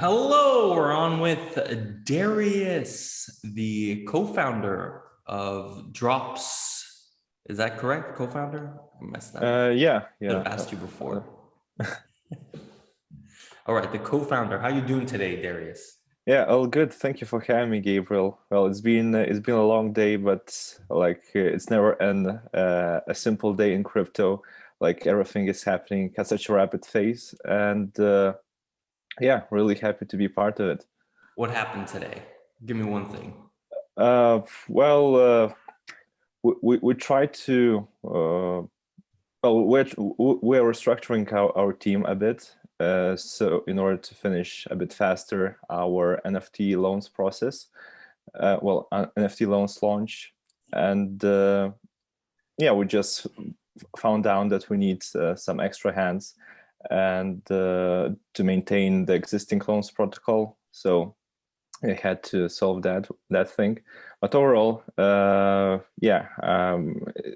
Hello, we're on with Darius, the co-founder of Drops. Is that correct? Co-founder? I messed that up. Yeah. Should have asked you before. All right, the co-founder. How you doing today, Darius? Yeah, all good. Thank you for having me, Gabriel. Well, it's been a long day, but it's never a simple day in crypto. Like everything is happening at such a rapid pace, and yeah, really happy to be part of it. What happened today? Give me one thing. Well, we try to well, we're restructuring our team a bit, so in order to finish a bit faster our NFT loans process, NFT loans launch, and yeah, we just found out that we need some extra hands and to maintain the existing loans protocol. So I had to solve that thing, but overall, yeah,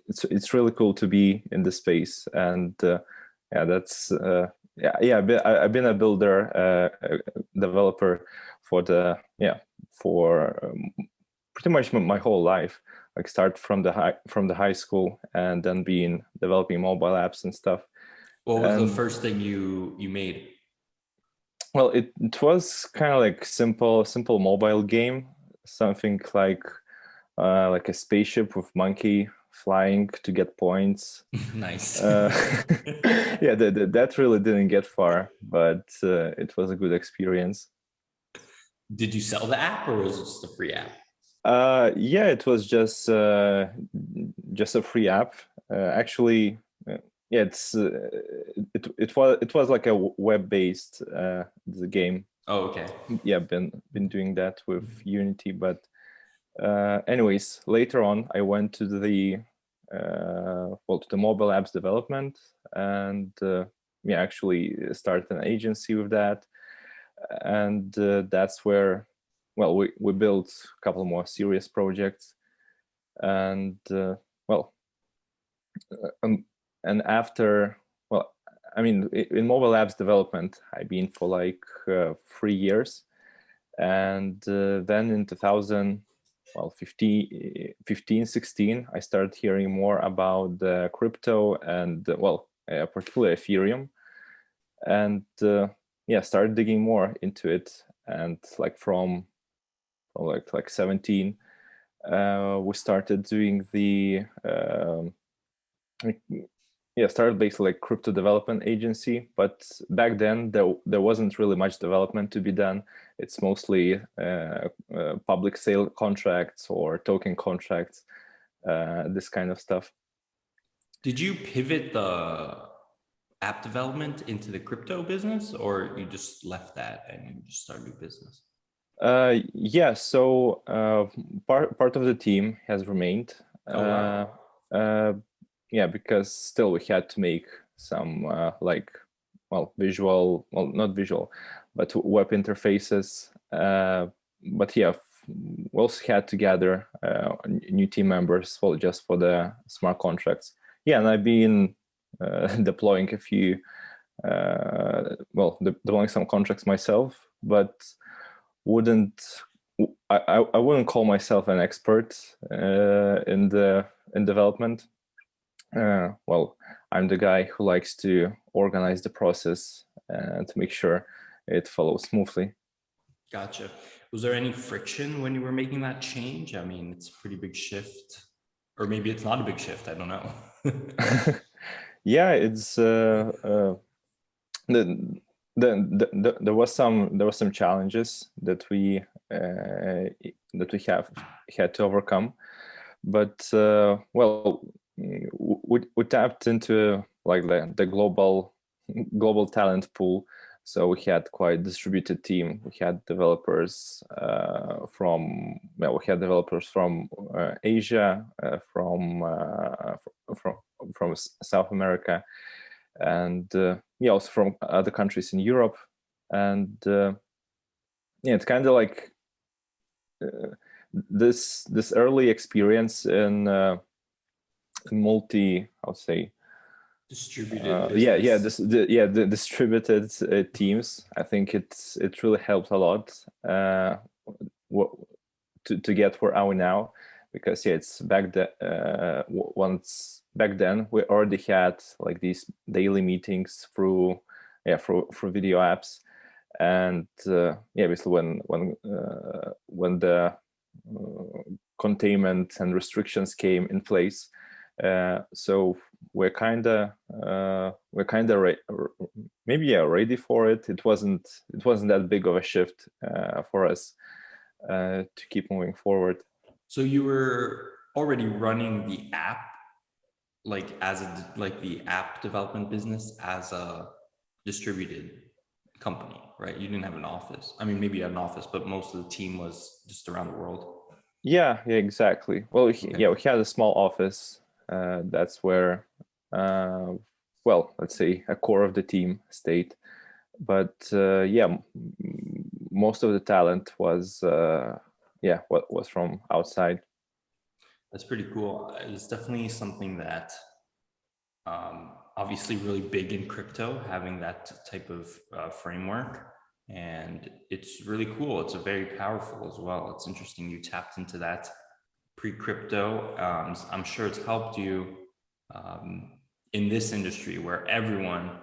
it's really cool to be in the space, and yeah, that's I've been a builder, a developer for pretty much my whole life. Like start from the high school, and then being developing mobile apps and stuff. What was the first thing you made? Well, it was kind of like simple mobile game, something like a spaceship with monkey flying to get points. Nice. Yeah, that really didn't get far, but it was a good experience. Did you sell the app or was it just a free app? Yeah, it was just a free app. Actually, yeah, it was like a web-based the game. Oh, okay. Yeah, been doing that with Unity, but anyways, later on, I went to to the mobile apps development, and yeah, actually started an agency with that, and that's where, well, we built a couple more serious projects, and well, and after, well, I mean, in mobile apps development, I've been for like 3 years, and then in 2000, well, 15, 16, I started hearing more about crypto and, well, particularly Ethereum. And yeah, started digging more into it. And like from like 17, we started doing yeah, started basically like crypto development agency, but back then there wasn't really much development to be done. It's mostly public sale contracts or token contracts, this kind of stuff. Did you pivot the app development into the crypto business, or you just left that and you just started a new business? Yeah, so part of the team has remained. Oh, wow. Yeah, because still we had to make some visual, well, not visual, but web interfaces. But yeah, we also had to gather new team members for just for the smart contracts. Yeah, and I've been deploying a few, deploying some contracts myself, but wouldn't I wouldn't call myself an expert in development. Well, I'm the guy who likes to organize the process and to make sure it follows smoothly. Gotcha. Was there any friction when you were making that change? I mean, it's a pretty big shift, or maybe it's not a big shift. I don't know. Yeah, it's there was some challenges that we have had to overcome, but well, we tapped into like the global talent pool. So we had quite a distributed team. We had developers from Asia, from South America, and yeah, also from other countries in Europe. And yeah, it's kind of like this early experience in multi, I would say, Distributed yeah, business. the distributed teams. I think it really helped a lot to get where are we now, because yeah, it's back then we already had like these daily meetings through video apps, and yeah, obviously when the containment and restrictions came in place, so we're kind of maybe ready for it. It wasn't that big of a shift for us to keep moving forward. So you were already running the app, like as like the app development business as a distributed company, right? You didn't have an office. I mean, maybe you had an office, but most of the team was just around the world. Yeah, exactly. Well, Okay. yeah, we had a small office. That's where, well, let's say a core of the team stayed. But yeah, most of the talent was, yeah, what was from outside. That's pretty cool. It's definitely something that obviously really big in crypto, having that type of framework. And it's really cool. It's a very powerful as well. It's interesting you tapped into that pre-crypto. I'm sure it's helped you in this industry where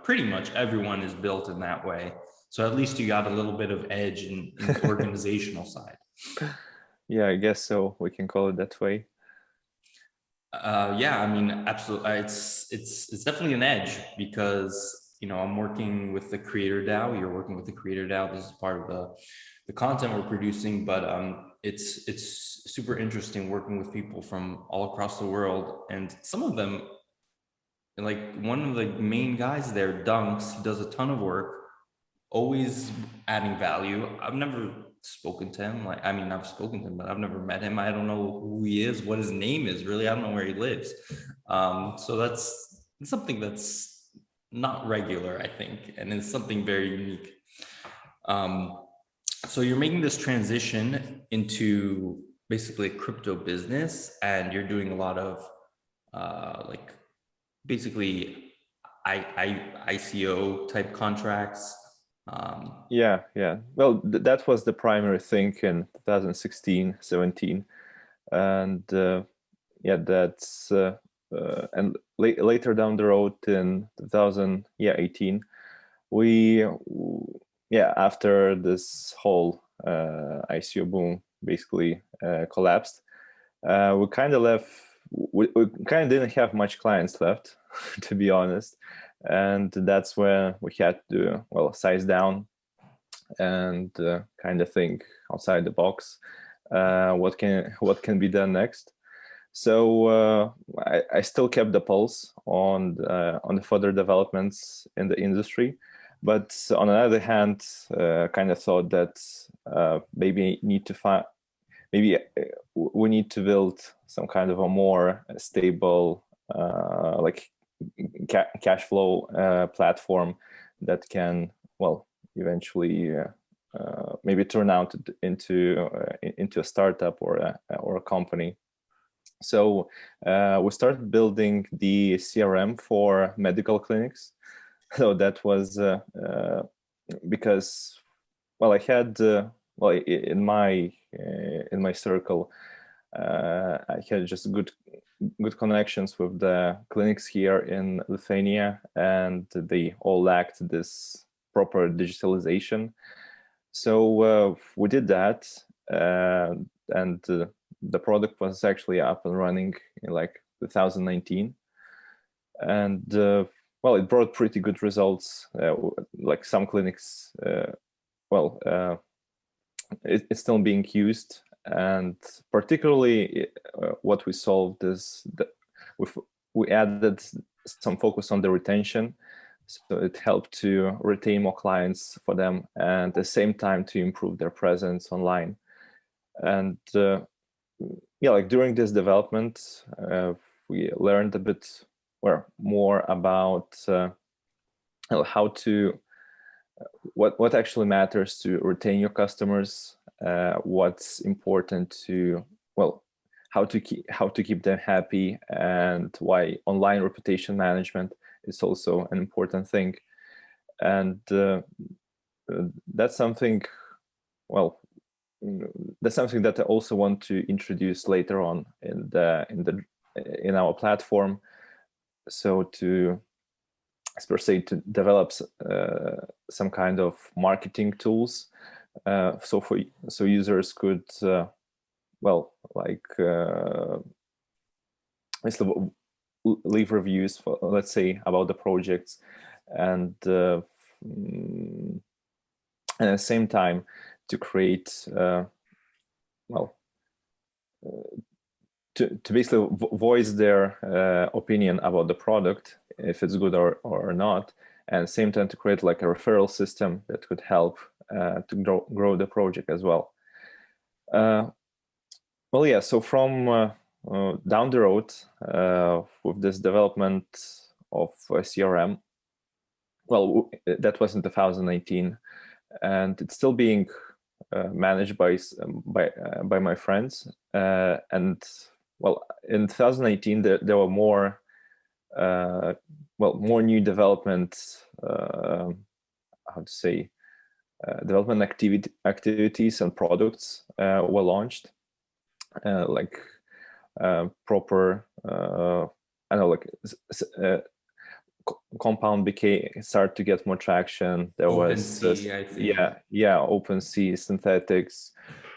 pretty much everyone is built in that way. So at least you got a little bit of edge in the organizational side. Yeah, I guess so. We can call it that way. Yeah, I mean, absolutely. It's definitely an edge because I'm working with the Creator DAO. You're working with the Creator DAO. This is part of the content we're producing, but it's super interesting working with people from all across the world, and some of them, like one of the main guys there, Dunks, he does a ton of work, always adding value. I've never spoken to him. Like, I mean, I've spoken to him, but I've never met him. I don't know who he is, what his name is, really. I don't know where he lives. So that's something that's not regular, I think, and it's something very unique. So you're making this transition into basically a crypto business, and you're doing a lot of like basically ICO type contracts. Yeah. Well, that was the primary thing in 2016, 17. And yeah, that's and later down the road in 2018, we after this whole ICO boom basically collapsed, we kind of left. We kind of didn't have much clients left, to be honest, and that's when we had to size down and kind of think outside the box. What can be done next? So I still kept the pulse on the further developments in the industry, but on the other hand, kind of thought that maybe we need to build some kind of a more stable like cash flow platform that can eventually maybe turn out into a startup or a company. So we started building the CRM for medical clinics. So that was because I had in my circle I had just good connections with the clinics here in Lithuania, and they all lacked this proper digitalization. So we did that, and the product was actually up and running in like 2019, and it brought pretty good results. Like some clinics, it's still being used, and particularly what we solved is that we added some focus on the retention. So it helped to retain more clients for them, and at the same time to improve their presence online. And like during this development, we learned a bit more about how to what actually matters to retain your customers, what's important to how to keep them happy, and why online reputation management is also an important thing. And that's something, well, that's something that I also want to introduce later on in our platform. So to, as per se, to develop some kind of marketing tools, so users could, well, like leave reviews for, let's say, about the projects, and at the same time to create, well, to basically voice their opinion about the product, if it's good or not, and at the same time to create like a referral system that could help to grow the project as well. Well, yeah, so from down the road with this development of CRM, well, that was in 2019, and it's still being managed by my friends. And well, in 2018 there were more more new development, how to say, development activities and products were launched, like proper, I know, like Compound started to get more traction. There was I think. OpenSea, Synthetics.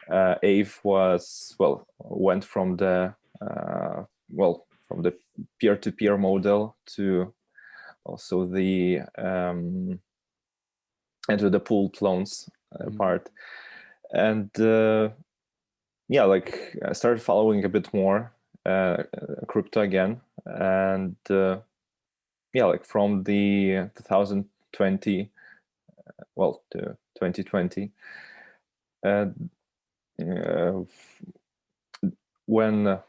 Aave was, well, went from the from the peer-to-peer model to also the into the pooled loans part. And yeah, like I started following a bit more crypto again, and yeah, like from the 2020, well, to 2020, when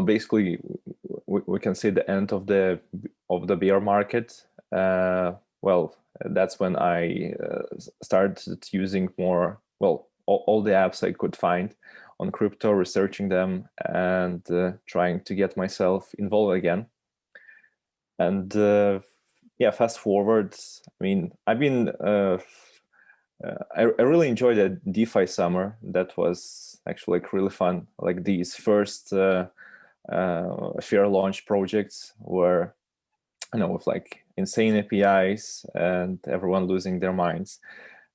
basically we can see the end of the bear market. Well, that's when I started using more, well, all the apps I could find on crypto, researching them, and trying to get myself involved again. And yeah, fast forward, I mean, I've been I really enjoyed the DeFi summer. That was actually like really fun. Like these first fair launch projects were, with like insane APIs and everyone losing their minds,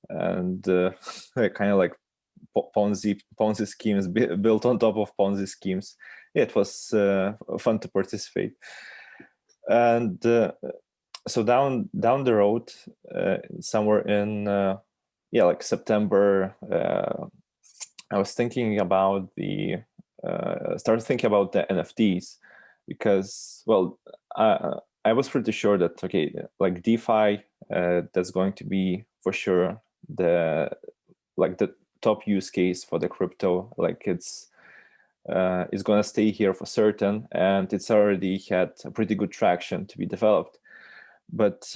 and kind of like Ponzi schemes built on top of Ponzi schemes. It was fun to participate. And so down the road, somewhere in like September, I was thinking about started thinking about the NFTs, because, well, I was pretty sure that, okay, like DeFi, that's going to be for sure the top use case for the crypto. Like it's going to stay here for certain, and it's already had a pretty good traction to be developed. But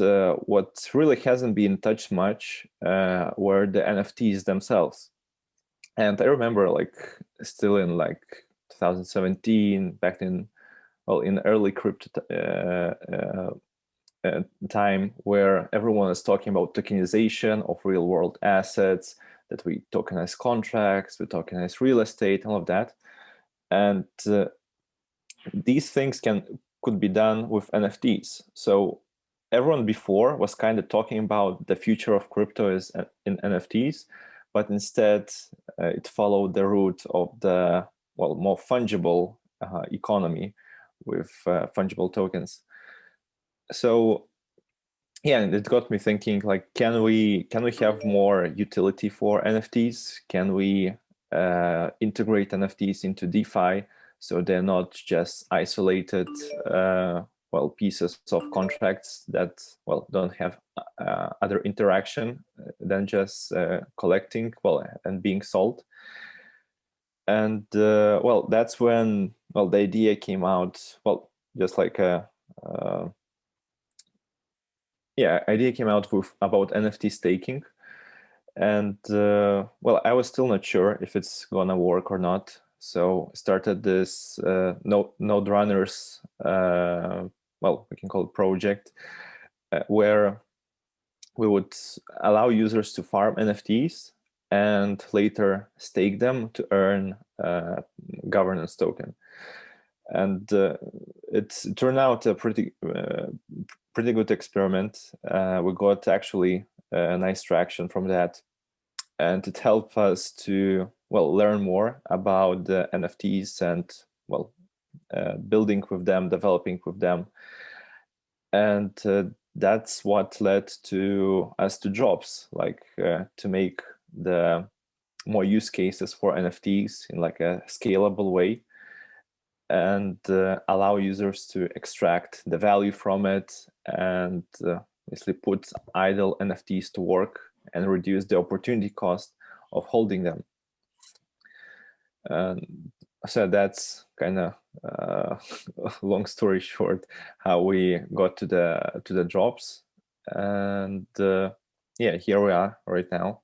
what really hasn't been touched much were the NFTs themselves. And I remember, like, still in like 2017, back in, well, in early crypto time, where everyone is talking about tokenization of real world assets, that we tokenize contracts, we tokenize real estate, all of that. And these things could be done with NFTs. So everyone before was kind of talking about the future of crypto is in NFTs, but instead it followed the route of the, well, more fungible economy with fungible tokens. So yeah, and it got me thinking, like, can we have more utility for NFTs? Can we integrate NFTs into DeFi so they're not just isolated pieces of contracts that, well, don't have other interaction than just collecting, well, and being sold? And well, that's when, well, the idea came out, well, just like a idea came out about NFT staking. And well, I was still not sure if it's gonna work or not. So started this NodeRunners well, we can call it project, where we would allow users to farm NFTs and later stake them to earn governance token. And it turned out a pretty good experiment. We got actually a nice traction from that, and it helped us to, well, learn more about the NFTs and, well, building with them, developing with them. And that's what led to us to Drops, like to make the more use cases for NFTs in like a scalable way, and allow users to extract the value from it, and basically put idle NFTs to work and reduce the opportunity cost of holding them. And so that's kind of long story short how we got to the Drops, and yeah, here we are right now.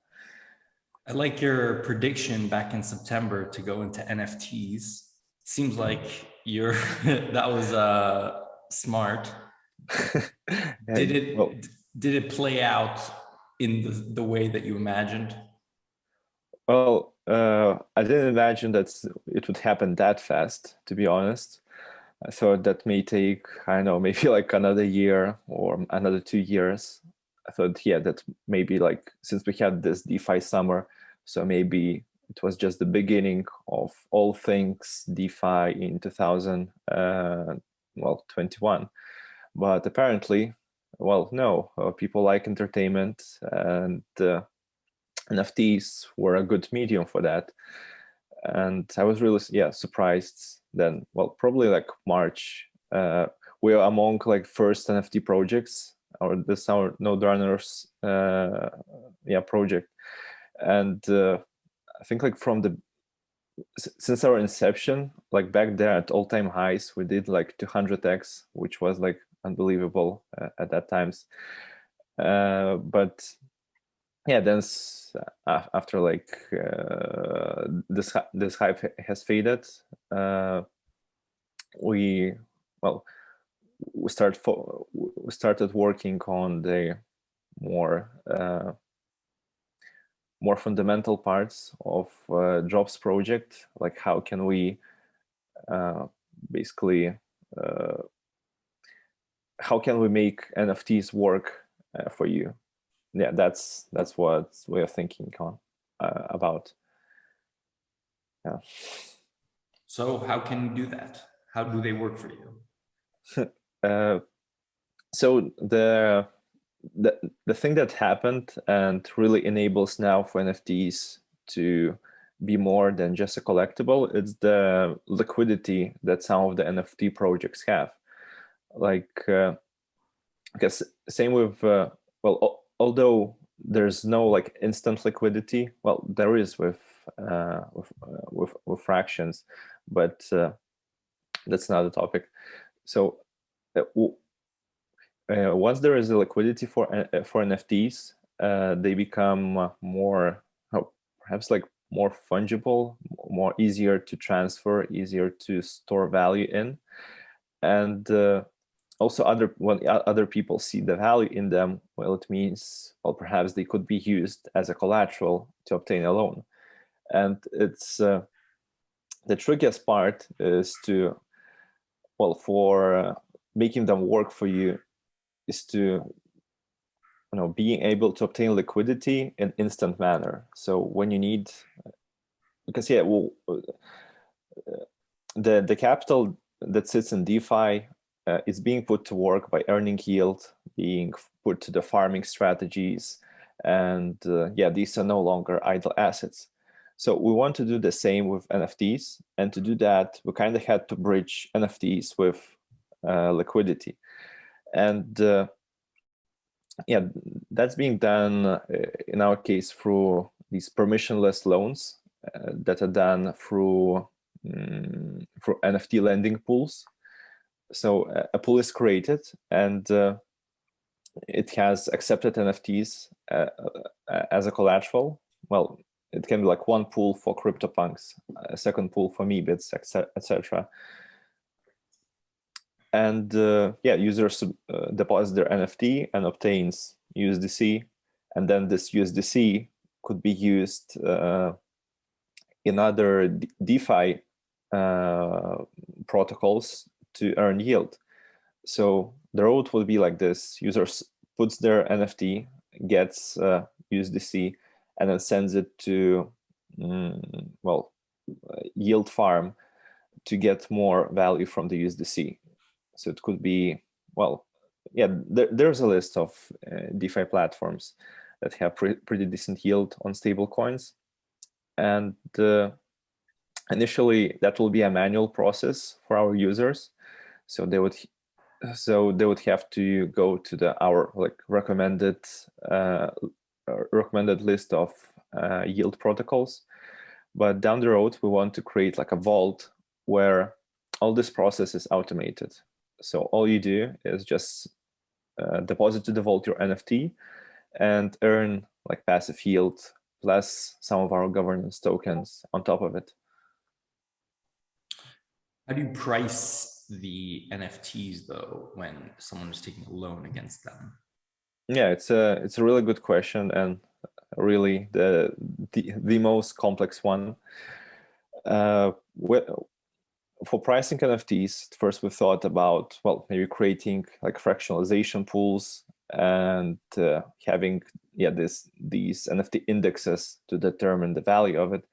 I like your prediction back in September to go into NFTs. Seems like you're that was smart. Did it play out in the way that you imagined? Well, I didn't imagine that it would happen that fast, to be honest. I thought that may take, I don't know, maybe like another year or another 2 years. I thought, yeah, that maybe like, since we had this DeFi summer, so maybe it was just the beginning of all things DeFi in 2021. But apparently, well, no, people like entertainment, and NFTs were a good medium for that. And I was really, yeah, surprised then. Well, probably like March, we are among like first NFT projects, or this our NodeRunners project. And I think like since our inception, like back there at all-time highs, we did like 200x, which was like unbelievable at that times. But yeah, then after like this hype has faded, we started working on the more fundamental parts of Drops project, like how can we basically how can we make NFTs work for you? Yeah, that's what we are thinking on about. Yeah. So how can you do that? How do they work for you? So the thing that happened and really enables now for NFTs to be more than just a collectible, it's the liquidity that some of the NFT projects have. Like, I guess same with although there's no like instant liquidity, well, there is with fractions, but that's not a topic. So once there is a liquidity for NFTs, they become more, perhaps like more fungible, more easier to transfer, easier to store value in, and also when other people see the value in them, well, it means, well, perhaps they could be used as a collateral to obtain a loan. And it's the trickiest part is to, well, for making them work for you, is to, being able to obtain liquidity in instant manner. So when you need, because yeah, well, the capital that sits in DeFi is being put to work by earning yield, being put to the farming strategies, and yeah, these are no longer idle assets. So we want to do the same with NFTs, and to do that, we kind of had to bridge NFTs with liquidity, and yeah, that's being done in our case through these permissionless loans that are done through NFT lending pools. So a pool is created, and it has accepted NFTs as a collateral. Well, it can be like one pool for CryptoPunks, a second pool for Meebits, etc. And yeah, users deposit their NFT and obtains USDC, and then this USDC could be used in other DeFi protocols to earn yield. So the road will be like this: users puts their NFT, gets USDC, and then sends it to yield farm to get more value from the USDC. So it could be, well, yeah, there's a list of DeFi platforms that have pretty decent yield on stable coins. And initially, that will be a manual process for our users. So they would have to go to our recommended list of yield protocols. But down the road, we want to create like a vault where all this process is automated. So all you do is just deposit to the vault your NFT and earn like passive yield plus some of our governance tokens on top of it. How do you price the NFTs though when someone is taking a loan against them? Yeah, it's a really good question, and really the most complex one. For pricing NFTs, first we thought about, well, maybe creating like fractionalization pools and having these NFT indexes to determine the value of it.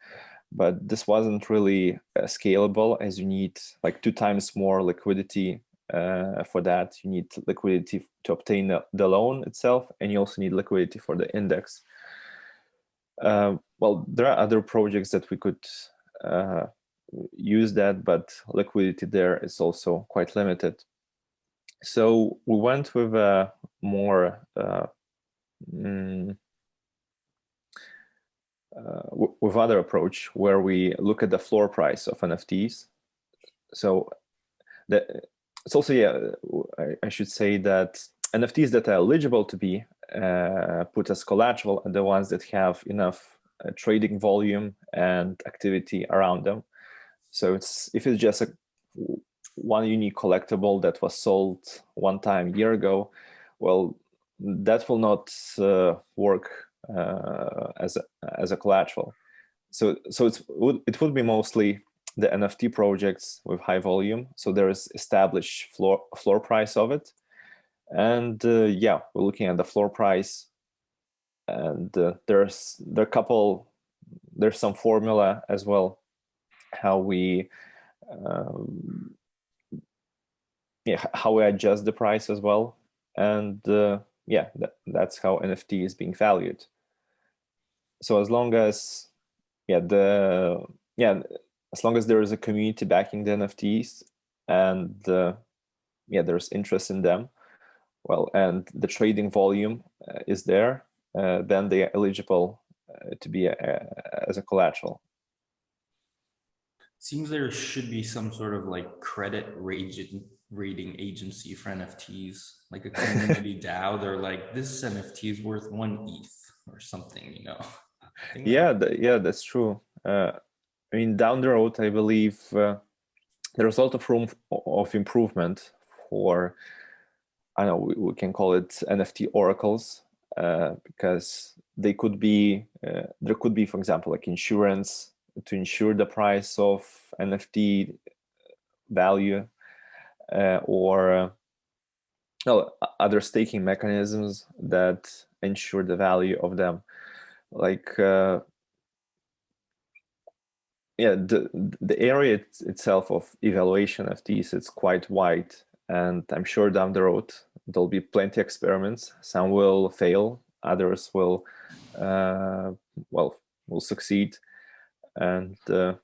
But this wasn't really scalable, as you need like 2 times more liquidity for that. You need liquidity to obtain the loan itself, and you also need liquidity for the index. Well, there are other projects that we could use that, but liquidity there is also quite limited. So we went with a more with other approach where we look at the floor price of NFTs. So it's also, I should say that NFTs that are eligible to be put as collateral are the ones that have enough trading volume and activity around them. So if it's just one unique collectible that was sold one time a year ago, well, that will not work as a collateral. So it would be mostly the NFT projects with high volume. So there is established floor price of it, and yeah, we're looking at the floor price, and there's some formula as well how we adjust the price as well, and that's how NFT is being valued. So as long as as long as there is a community backing the NFTs and there's interest in them, well, and the trading volume is there, then they are eligible to be as a collateral. Seems there should be some sort of like credit rating agency for NFTs, like a community DAO. They're like, this NFT is worth 1 ETH or something, you know? That's true. I mean, down the road, I believe there's a lot of room of improvement for, I don't know, we can call it NFT oracles, because they could be, there could be, for example, like insurance to insure the price of NFT value, or other staking mechanisms that ensure the value of them. Like, the area itself of evaluation of these, it's quite wide, and I'm sure down the road there'll be plenty of experiments. Some will fail, others will succeed. And I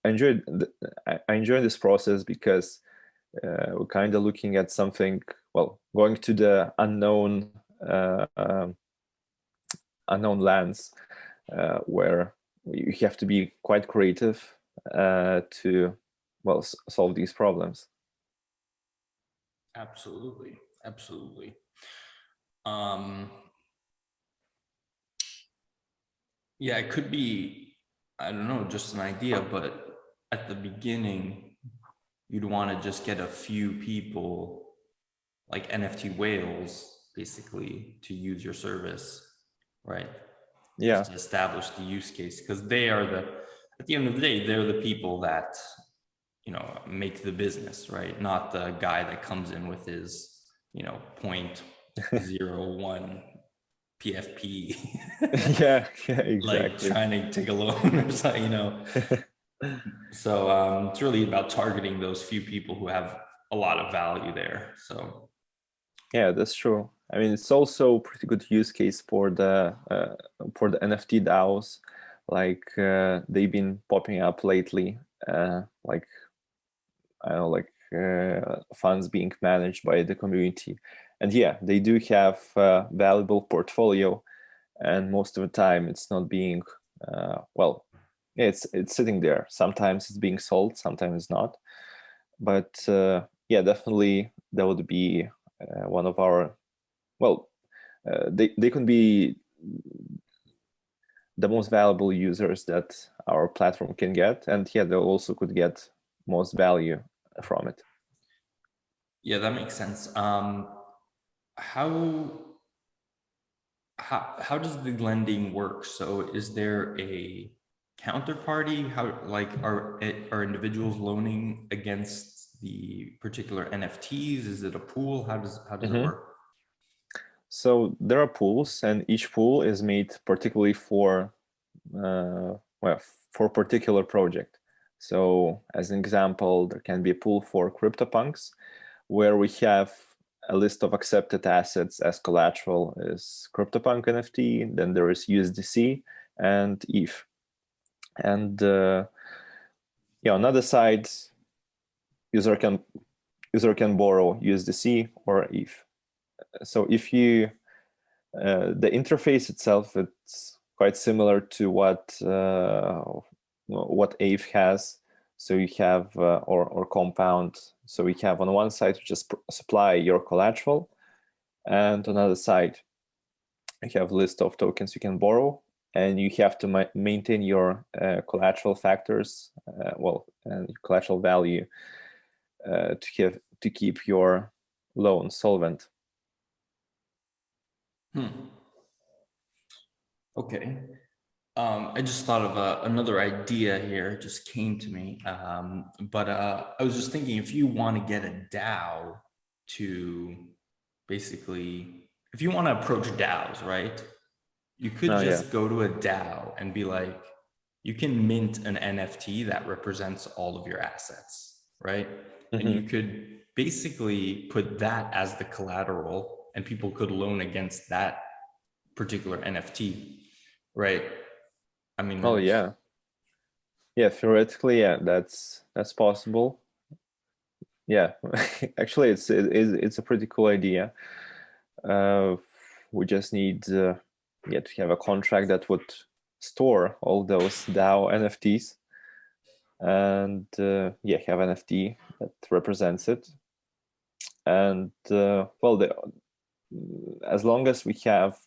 enjoy this process because we're kind of looking at something, going to the unknown lands, where you have to be quite creative to solve these problems. Absolutely. Yeah, it could be, I don't know, just an idea, but at the beginning, you'd want to just get a few people like NFT whales basically to use your service, right? Yeah. Just to establish the use case, because they are at the end of the day, they're the people that, you know, make the business, right? Not the guy that comes in with his, you know, 0.01 PFP. Yeah, exactly. Like trying to take a loan or something, you know. So it's really about targeting those few people who have a lot of value there. So yeah, that's true. I mean, it's also a pretty good use case for the NFT DAOs. Like they've been popping up lately. Like I don't know, like funds being managed by the community, and yeah, they do have a valuable portfolio, and most of the time it's not being well. It's sitting there. Sometimes it's being sold, sometimes it's not. But yeah, definitely that would be one of our, well, they can be the most valuable users that our platform can get, and yeah, they also could get most value from it. yeah, that makes sense. How does the lending work? So is there a counterparty? How, like, are individuals loaning against the particular NFTs? Is it a pool? How does it work? So there are pools, and each pool is made particularly for well, for a particular project. So as an example, there can be a pool for CryptoPunks, where we have a list of accepted assets as collateral is CryptoPunk NFT. Then there is USDC and ETH. And yeah, on the other side, user can borrow USDC or ETH. So if you the interface itself, it's quite similar to what Aave has. So you have or Compound. So we have on one side you just supply your collateral, and on the other side you have a list of tokens you can borrow, and you have to maintain your collateral factors, and collateral value to keep your loan solvent. Okay. I just thought of another idea here. It just came to me. But I was just thinking, if you want to get a DAO to basically, if you want to approach DAOs, right? You could just go to a DAO and be like, you can mint an NFT that represents all of your assets, right? And you could basically put that as the collateral, and people could loan against that particular NFT, right? I mean, oh yeah, theoretically, yeah, that's possible. Yeah, actually, it's a pretty cool idea. We just need to have a contract that would store all those DAO NFTs, and have NFT that represents it. And well, as long as we have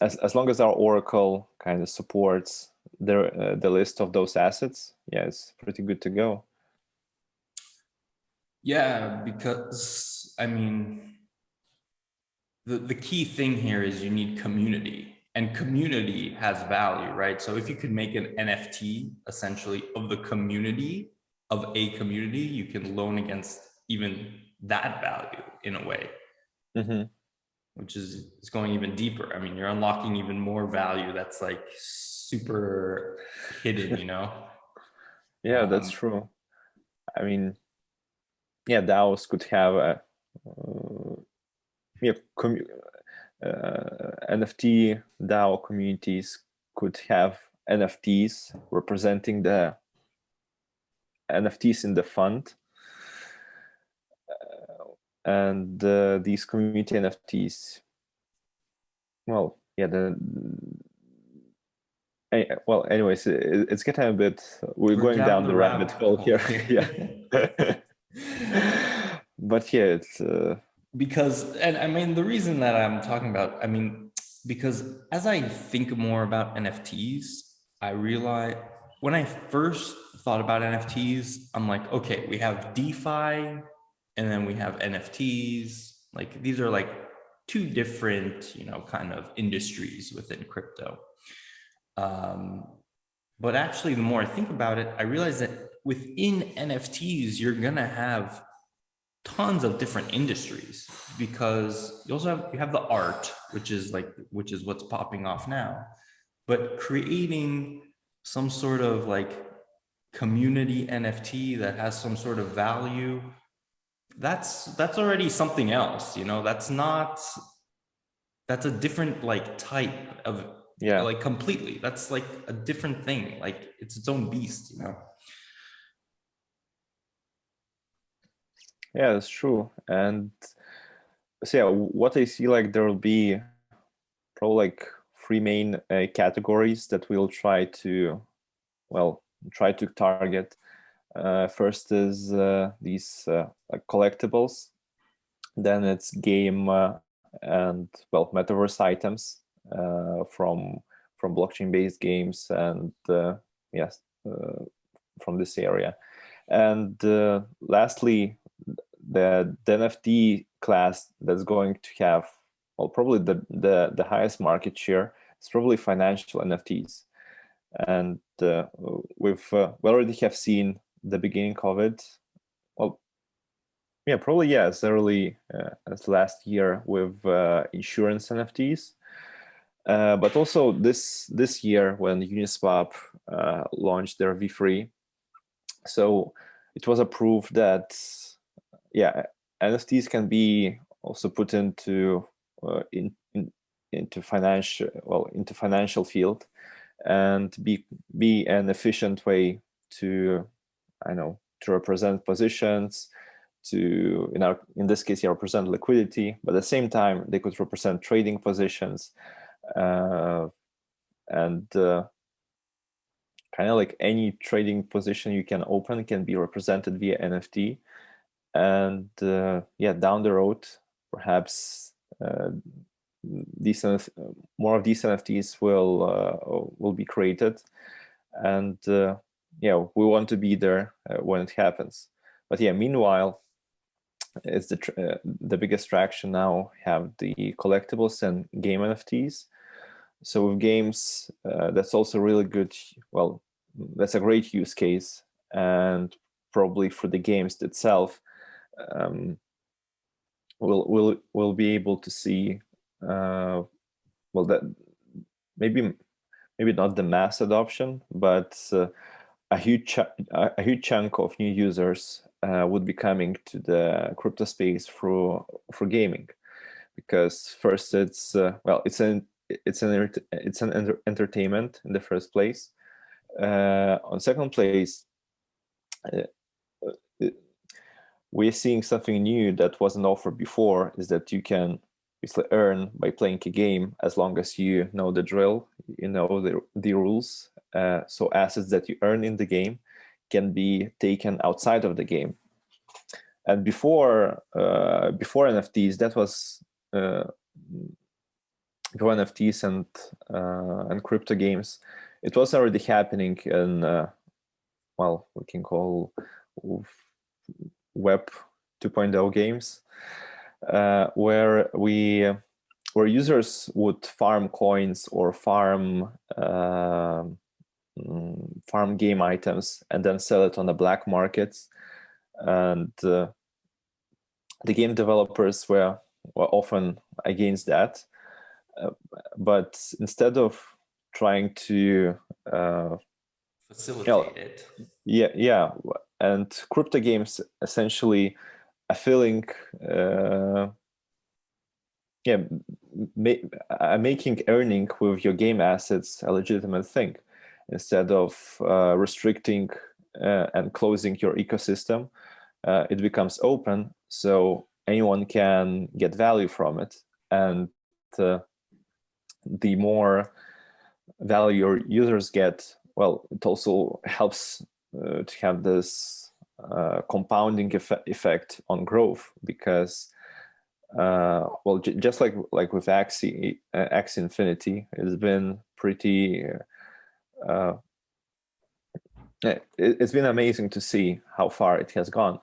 as long as our Oracle kind of supports the list of those assets, yeah, it's pretty good to go. Yeah, because I mean, the key thing here is you need community, and community has value, right? So if you could make an NFT essentially of the community, of a community, you can loan against even that value in a way, which is going even deeper. I mean, you're unlocking even more value that's like super hidden, you know? Yeah, that's true. I mean, yeah, DAOs could have a NFT DAO communities could have NFTs representing the NFTs in the fund, and these community NFTs. Well, yeah, well, anyways, it's getting a bit. We're going down the rabbit hole here. Yeah. But yeah, it's because, and I mean, the reason that I'm talking about, I mean, because as I think more about NFTs, I realize, when I first thought about NFTs, I'm like, okay, we have DeFi and then we have NFTs. Like these are like two different, kind of industries within crypto. Um, but actually, the more I think about it, I realize that within NFTs, you're gonna have tons of different industries because you have the art, which is what's popping off now, but creating some sort of like community NFT that has some sort of value, that's already something else, that's a different like type of, Yeah, like completely, that's like a different thing, like it's its own beast. yeah, that's true. And so yeah, what I see, like there will be probably like three main categories that we'll try to target. First is these like collectibles. Then it's game and metaverse items from blockchain-based games, and yes, from this area. And lastly, the NFT class that's going to have probably the highest market share is probably financial NFTs. And we already have seen the beginning of it. Well, yeah, probably yeah, as early as last year with insurance NFTs. But also this year when Uniswap launched their V3, so it was approved that yeah, NFTs can be also put into into financial field, and be an efficient way to, I know, to represent positions, to in this case, represent liquidity, but at the same time they could represent trading positions, and kind of like any trading position you can open can be represented via NFT. And yeah, down the road, perhaps more of these NFTs will be created, and yeah, we want to be there when it happens. But yeah, meanwhile, it's the biggest traction now have the collectibles and game NFTs. So with games, that's also really good. Well, that's a great use case, and probably for the games itself, we'll be able to see that maybe not the mass adoption, but a huge chunk of new users would be coming to the crypto space through gaming, because first it's an entertainment in the first place. On second place, we're seeing something new that wasn't offered before, is that you can basically earn by playing a game as long as you know the drill, you know the rules. So assets that you earn in the game can be taken outside of the game. And before NFTs, that was before NFTs and crypto games, it was already happening in we can call Web 2.0 games, where users would farm coins or farm game items and then sell it on the black markets. And the game developers were often against that. But instead of trying to Facilitate it. Yeah, and crypto games essentially are feeling making earning with your game assets a legitimate thing, instead of restricting and closing your ecosystem. It becomes open, so anyone can get value from it, and the more value your users get, it also helps to have this compounding effect on growth, because just like with Axie Infinity, it's been pretty it's been amazing to see how far it has gone.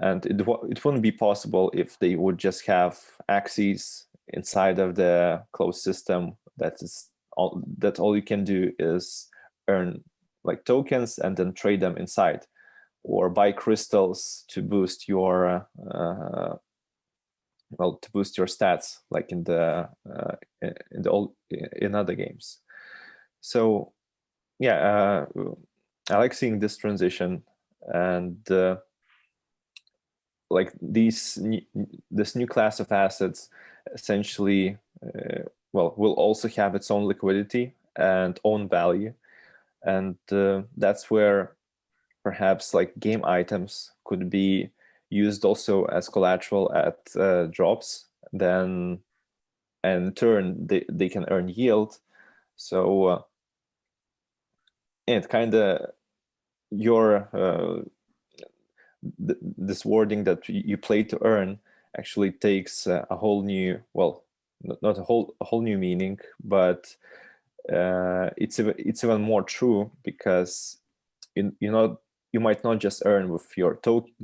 And it wouldn't be possible if they would just have axes inside of the closed system that all you can do is earn like tokens and then trade them inside, or buy crystals to boost your to boost your stats, like in other games. So yeah, I like seeing this transition, and like this new class of assets essentially will also have its own liquidity and own value, and that's where perhaps like game items could be used also as collateral at drops. Then in turn they can earn yield. So it kind of your this wording that you play to earn actually takes a whole new, well, not a whole new meaning, but it's even more true, because you might not just earn with your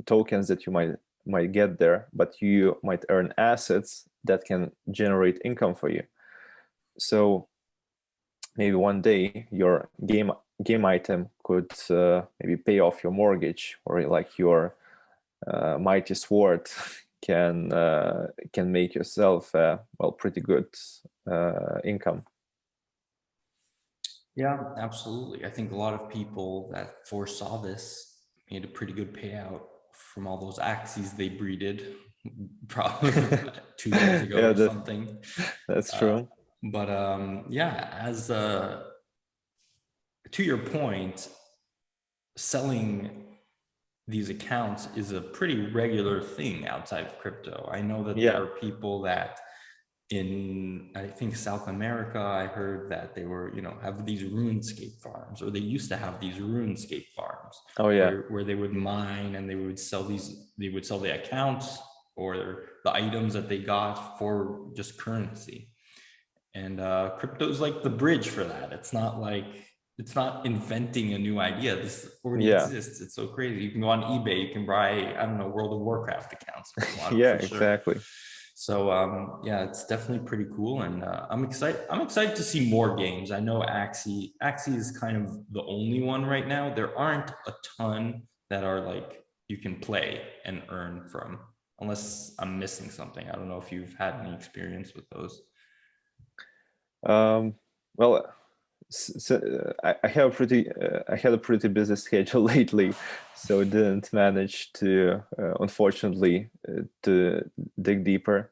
tokens that you might get there, but you might earn assets that can generate income for you. So maybe one day your game item could maybe pay off your mortgage, or like your mighty sword can make yourself well, pretty good income. Yeah, absolutely. I think a lot of people that foresaw this made a pretty good payout from all those axes they breeded probably 2 years ago or something. That's true. But yeah, as to your point, selling these accounts is a pretty regular thing outside of crypto. I know that there are people that in, I think, South America, I heard that they were, have these RuneScape farms, or they used to have these RuneScape farms. Oh yeah. Where they would mine and they would sell the accounts or the items that they got for just currency. And crypto is like the bridge for that. It's not inventing a new idea. This already exists. It's so crazy. You can go on eBay, you can buy, I don't know, World of Warcraft accounts if you want. Yeah, exactly. So yeah, it's definitely pretty cool, and I'm excited to see more games. I know Axie is kind of the only one right now. There aren't a ton that are like you can play and earn from, unless I'm missing something. I don't know if you've had any experience with those. Well, I have I had a pretty busy schedule lately, so didn't manage to, unfortunately, to dig deeper.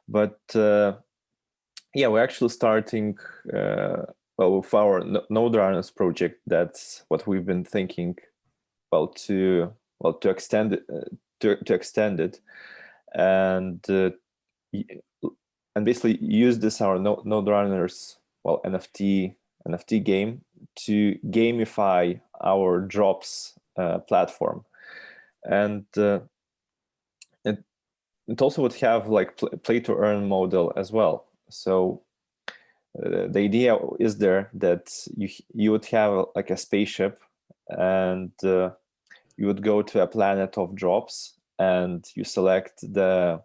But yeah, we're actually starting well, with our NodeRunners project. That's what we've been thinking, to extend it, to extend it, and basically use this our NodeRunners NFT game to gamify our drops platform, and it also would have like play to earn model as well. So the idea is there that you would have like a spaceship, and you would go to a planet of drops, and you select the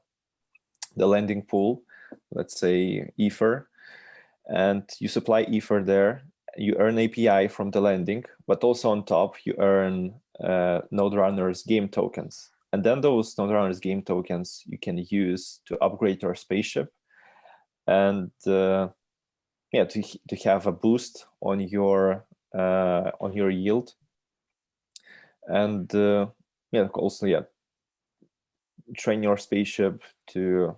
lending pool, let's say Ether, and you supply Ether there. You earn API from the lending, but also on top you earn NodeRunners game tokens. And then those NodeRunners game tokens you can use to upgrade your spaceship, and yeah, to have a boost on your yield, and yeah, also train your spaceship to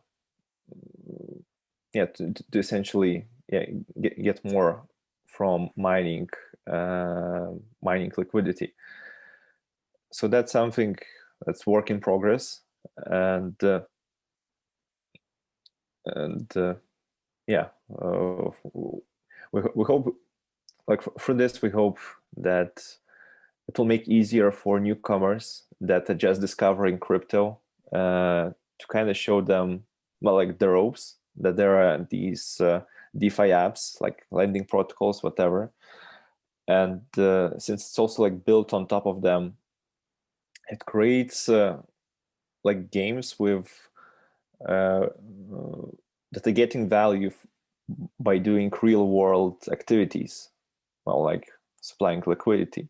essentially get more from mining liquidity. So that's something that's work in progress, and yeah, we hope, like for this, we hope that it will make easier for newcomers that are just discovering crypto to kind of show them, well, like the ropes, that there are these DeFi apps like lending protocols, whatever, and since it's also like built on top of them, it creates like games with that are getting value by doing real world activities, well, like supplying liquidity.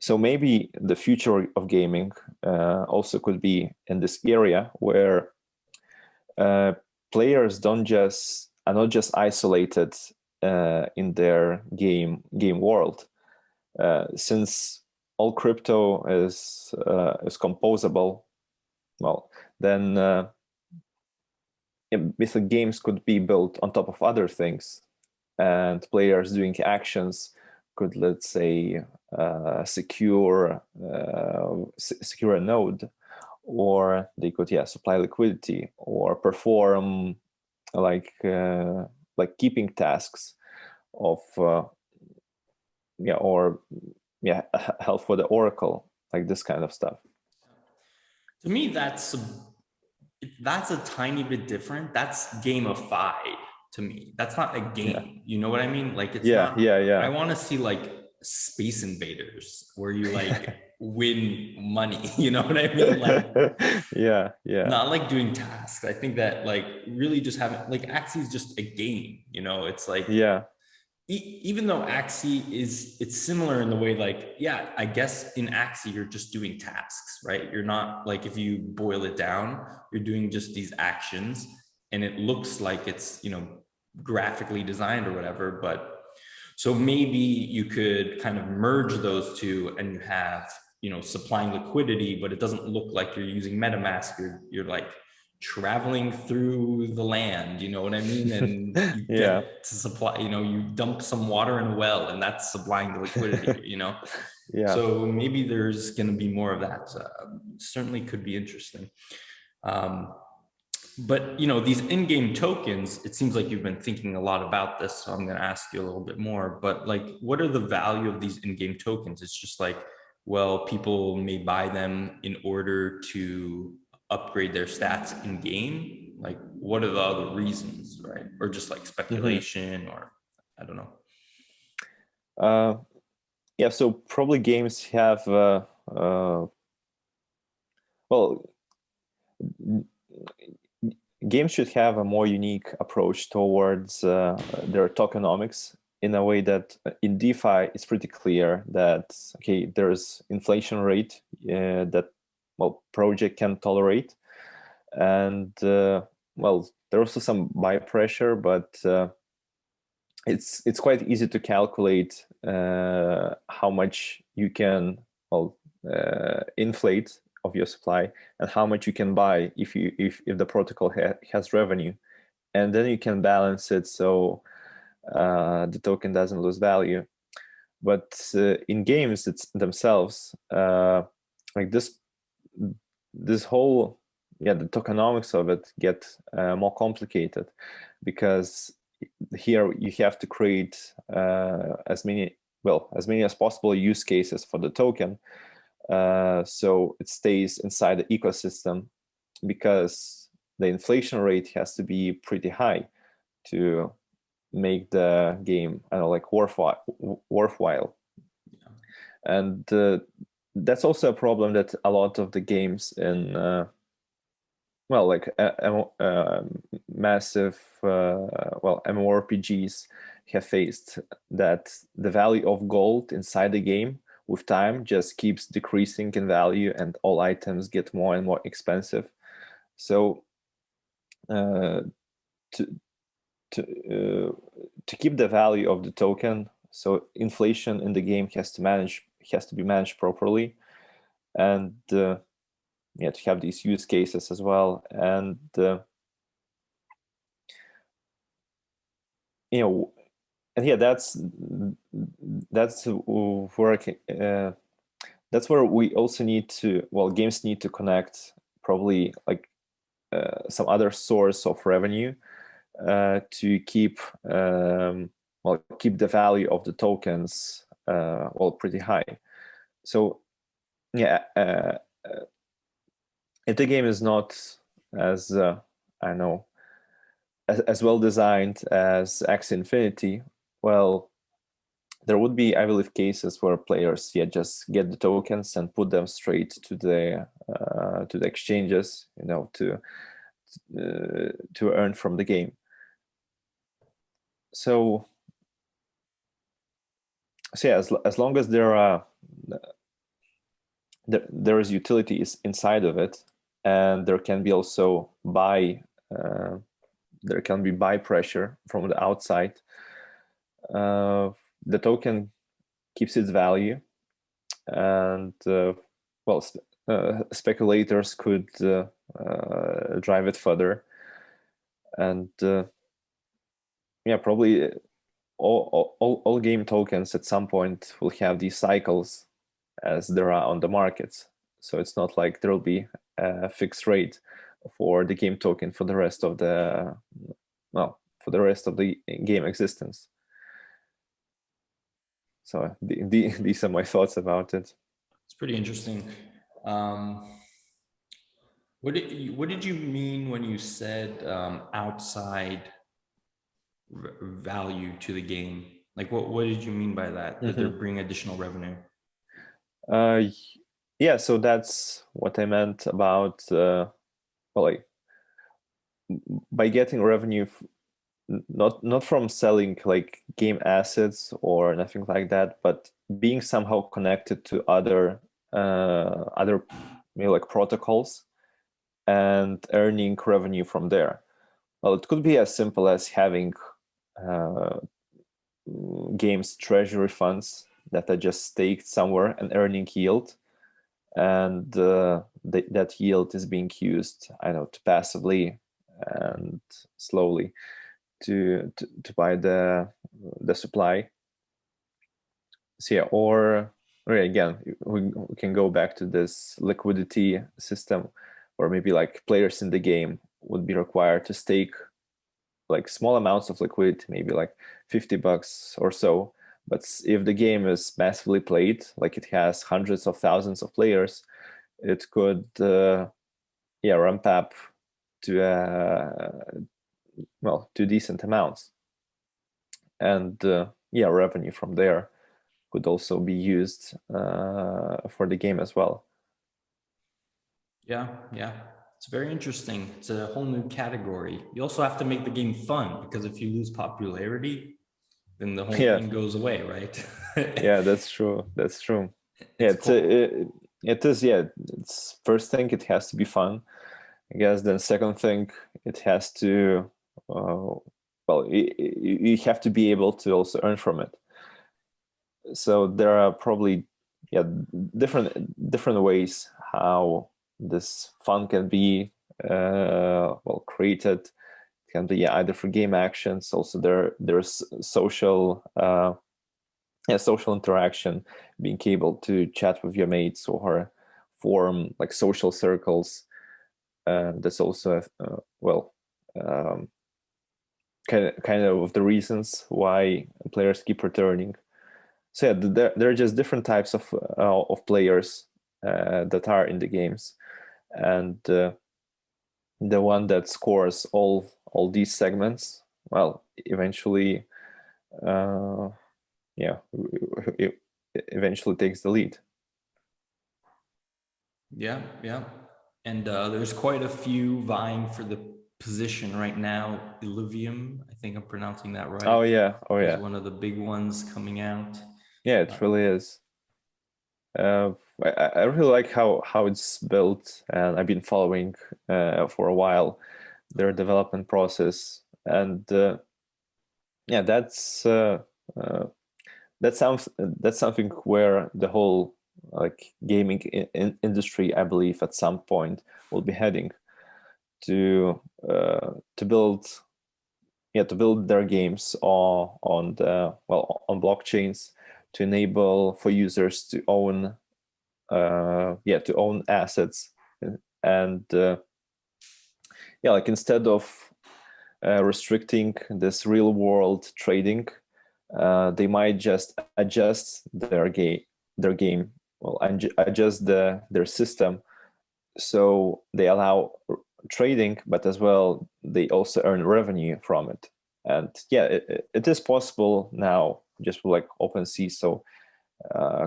So maybe the future of gaming also could be in this area where players are not just isolated in their game world. Since all crypto is composable, well, then basically games could be built on top of other things, and players doing actions could, let's say, secure a node, or they could supply liquidity or perform like keeping tasks of help for the oracle, like this kind of stuff. To me, that's a tiny bit different. That's gamified to me. That's not a game. You know what I mean? Like it's not. I want to see like Space Invaders where you like win money. You know what I mean? Like not like doing tasks. I think that like really just having like Axie is just a game. You know, it's like even though Axie it's similar in the way, like, I guess in Axie, you're just doing tasks, right? You're not like, if you boil it down, you're doing just these actions and it looks like it's, graphically designed or whatever. But so maybe you could kind of merge those two and you have, supplying liquidity, but it doesn't look like you're using MetaMask. You're like traveling through the land, you know what I mean? And you get to supply, you dump some water in a well and that's supplying the liquidity, So maybe there's going to be more of that. Certainly could be interesting. But, these in-game tokens, it seems like you've been thinking a lot about this. So I'm going to ask you a little bit more, but like, what are the value of these in-game tokens? It's just like, well, people may buy them in order to upgrade their stats in game. Like, what are the other reasons, right? Or just like speculation, or I don't know. So probably games have games should have a more unique approach towards their tokenomics, in a way that in DeFi it's pretty clear that there's inflation rate that project can tolerate, and there's also some buy pressure, but it's quite easy to calculate how much you can inflate of your supply and how much you can buy if the protocol has revenue, and then you can balance it so the token doesn't lose value. But in games themselves, like this whole the tokenomics of it get more complicated, because here you have to create as many as possible use cases for the token, so it stays inside the ecosystem, because the inflation rate has to be pretty high to make the game worthwhile. And that's also a problem that a lot of the games in massive MMORPGs have faced, that the value of gold inside the game with time just keeps decreasing in value, and all items get more and more expensive. So to keep the value of the token, so inflation in the game has to be managed properly, and to have these use cases as well, and that's where we also need to, games need to connect probably like some other source of revenue to keep the value of the tokens pretty high. So if the game is not as as well designed as Axie Infinity, there would be, I believe, cases where players just get the tokens and put them straight to the exchanges, to earn from the game. So yeah, as long as there is utility inside of it, and there can be also buy pressure from the outside, the token keeps its value, and speculators could drive it further, and probably all game tokens at some point will have these cycles as there are on the markets. So it's not like there will be a fixed rate for the game token for the rest of the game existence. So these are my thoughts about it. It's pretty interesting. What did you mean when you said outside value to the game? Like what did you mean by that? That they're bringing additional revenue? Yeah, so that's what I meant about by getting revenue, not from selling like game assets or nothing like that, but being somehow connected to other like protocols and earning revenue from there. Well, it could be as simple as having games treasury funds that are just staked somewhere and earning yield, and that yield is being used, to passively and slowly to buy the supply. So or again, we can go back to this liquidity system, or maybe like players in the game would be required to stake like small amounts of liquidity, maybe like $50 or so. But if the game is massively played, like it has hundreds of thousands of players, it could ramp up to decent amounts, and revenue from there could also be used for the game as well. Yeah, it's very interesting. It's a whole new category. You also have to make the game fun, because if you lose popularity, then the whole thing goes away, right? Yeah, that's true. Yeah, it is. Yeah, it's first thing, it has to be fun, I guess. Then second thing, it has to you have to be able to also earn from it. So there are probably different ways how this fun can be created. It can be either for game actions. Also there's social social interaction, being able to chat with your mates or form like social circles. That's also kind of the reasons why players keep returning. So yeah, there are just different types of players that are in the games, and the one that scores all these segments, well, eventually, it eventually takes the lead. Yeah. And there's quite a few vying for the position right now. Illuvium, I think I'm pronouncing that right. Oh yeah. Is one of the big ones coming out. Yeah, it really is. I really like how it's built, and I've been following for a while their development process, and that's something where the whole like gaming industry, I believe, at some point will be heading to build their games on blockchains, to enable for users to own assets, and like instead of restricting this real world trading, they might just adjust their game, and adjust their system, so they allow trading, but as well they also earn revenue from it. And yeah, it is possible now just like OpenSea, so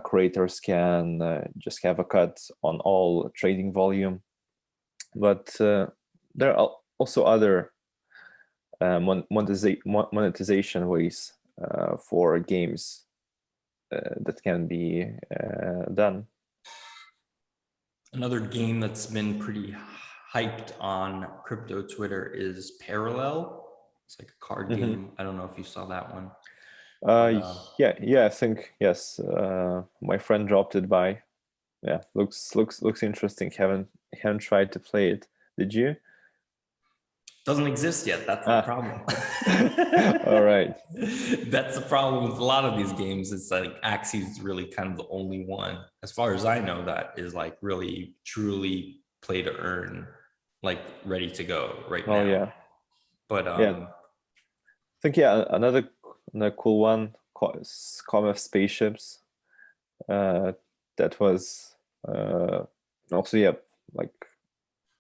creators can just have a cut on all trading volume. But there are also other monetization ways for games that can be done. Another game that's been pretty hyped on crypto Twitter is Parallel. It's like a card game. I don't know if you saw that one. Yeah, I think yes. My friend dropped it by. Yeah, looks interesting. Haven't tried to play it. Did you? Doesn't exist yet. That's the problem. All right. That's the problem with a lot of these games. It's like Axie is really kind of the only one, as far as I know, that is like really truly play to earn, like ready to go right now. Oh yeah. But yeah, I think another cool one, Comet Spaceships. That was also like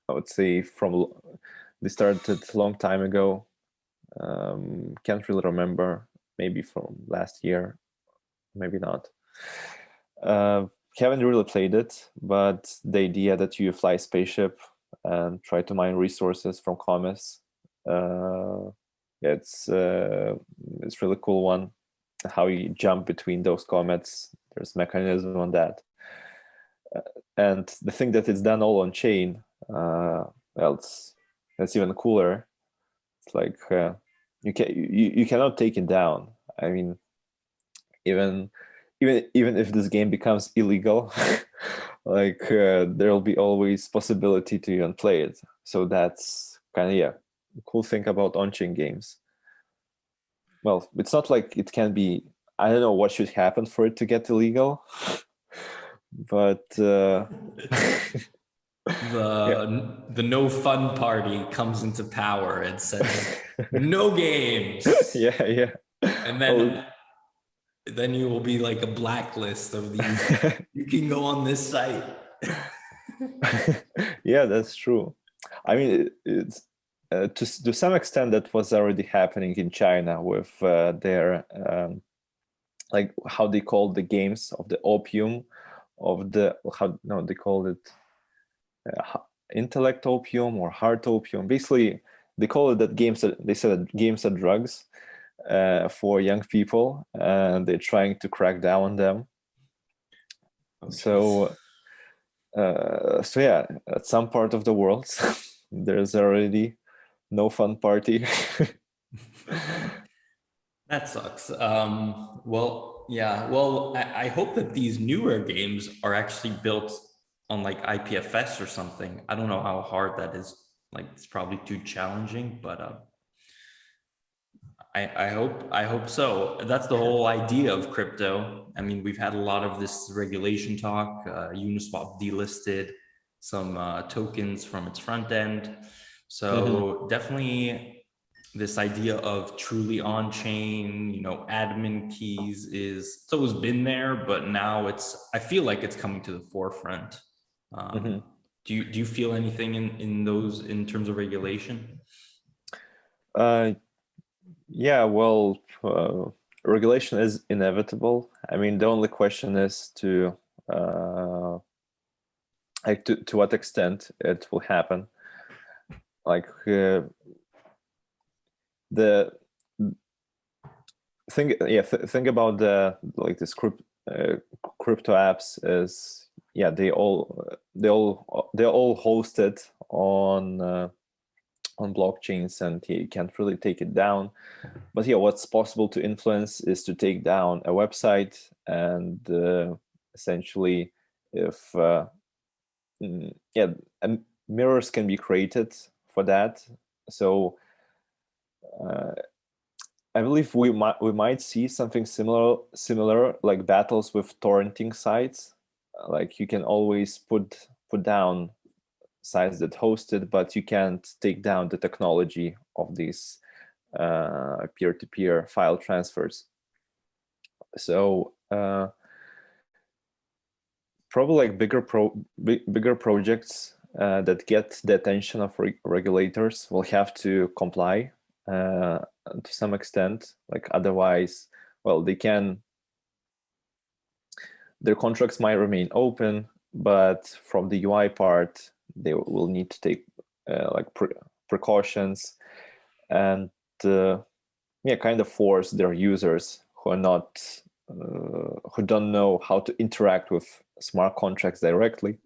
I would say they started a long time ago. Can't really remember. Maybe from last year, maybe not. Haven't really played it, but the idea that you fly a spaceship and try to mine resources from comets, it's really cool one. How you jump between those comets, there's mechanism on that, and the thing that it's done all on chain. Well, it's even cooler. It's like you cannot take it down. I mean, even if this game becomes illegal, like there'll be always possibility to even play it. So that's kind of cool thing about on-chain games. Well, it's not like it can be. I don't know what should happen for it to get illegal, but the no fun party comes into power and says no games. Yeah. And then you will be like a blacklist of these. You can go on this site. Yeah, that's true. I mean, it's to some extent that was already happening in China with their like how they call the games of the opium of the they called it intellect opium or heart opium. Basically, they call it that games. They said that games are drugs for young people, and they're trying to crack down on them. Oh, so yeah, at some part of the world, there's already no fun party. That sucks. Well, yeah. Well, I hope that these newer games are actually built on like IPFS or something. I don't know how hard that is. Like, it's probably too challenging, but I hope so. That's the whole idea of crypto. I mean, we've had a lot of this regulation talk. Uniswap delisted some tokens from its front end. So definitely this idea of truly on-chain, admin keys it's always been there, but now I feel like it's coming to the forefront. Do you feel anything in terms of regulation? Yeah, well, regulation is inevitable. I mean, the only question is to what extent it will happen. Like the thing, think about this crypto apps is they're all hosted on blockchains, and you can't really take it down. But what's possible to influence is to take down a website, and essentially, if mirrors can be created for that. So I believe we might see something similar like battles with torrenting sites. Like you can always put down sites that host it, but you can't take down the technology of these peer-to-peer file transfers. So probably like bigger projects that get the attention of regulators will have to comply to some extent. Like otherwise, well, their contracts might remain open, but from the UI part, they will need to take like precautions and kind of force their users who are not who don't know how to interact with smart contracts directly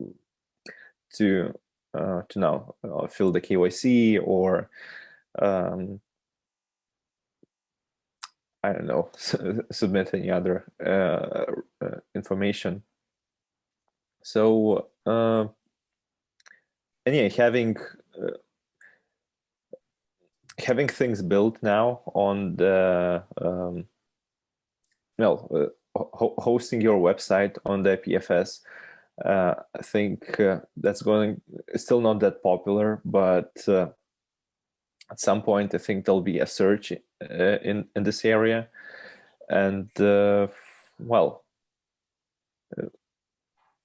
to now fill the KYC or I don't know, submit any other information. So and yeah, having things built now on the hosting your website on the IPFS, I think that's it's still not that popular, but at some point I think there'll be a surge in this area, and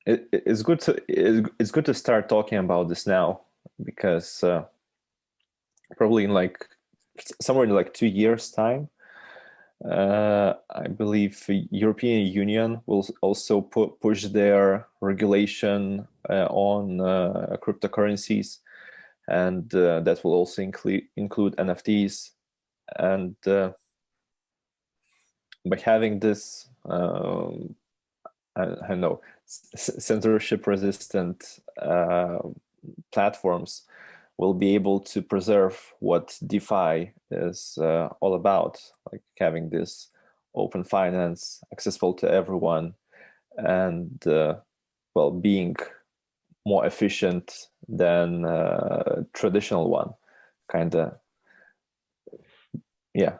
it's good to start talking about this now, because probably in somewhere in 2 years time, I believe the European Union will also push their regulation on cryptocurrencies, and that will also include NFTs. And by having this, I don't know, censorship-resistant platforms, will be able to preserve what DeFi is all about, like having this open finance accessible to everyone, and being more efficient than traditional one, kind of. Yeah.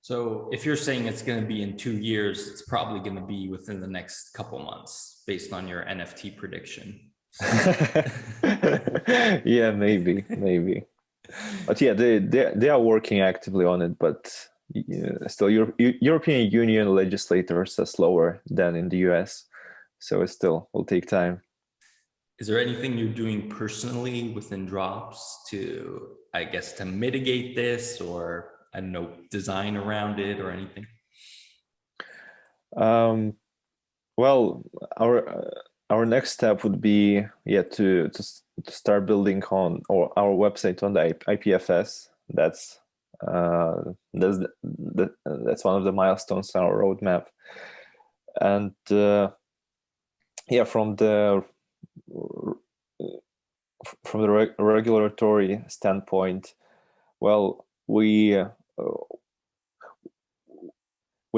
So if you're saying it's going to be in 2 years, it's probably going to be within the next couple months based on your NFT prediction. Yeah, maybe. But yeah, they are working actively on it, but still European Union legislators are slower than in the US, so it still will take time. Is there anything you're doing personally within Drops to, I guess, to mitigate this, or I don't know, design around it or anything? Well, our next step would be to start building on our website on the IPFS. That's one of the milestones on our roadmap, and from the regulatory standpoint, well, we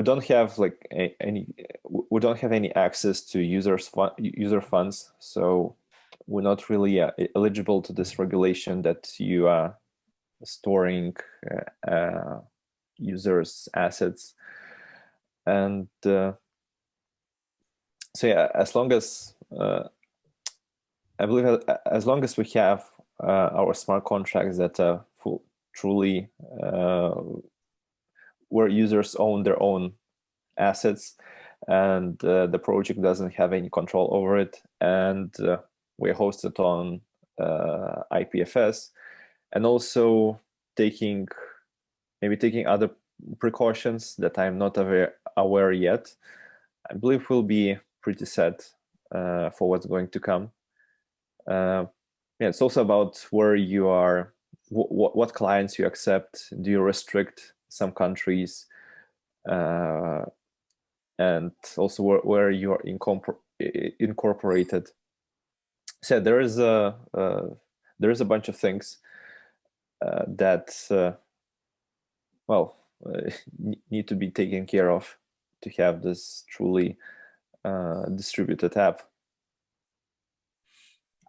don't have any access to user funds, so we're not really eligible to this regulation that you are storing users' assets. And so yeah, as long as I believe as long as we have our smart contracts that are truly where users own their own assets, and the project doesn't have any control over it, and we're hosted on IPFS, and also taking other precautions that I'm not aware yet, I believe we'll be pretty set for what's going to come. It's also about where you are, what clients you accept. Do you restrict some countries, and also where you are incorporated? So there is a bunch of things that need to be taken care of to have this truly distributed app.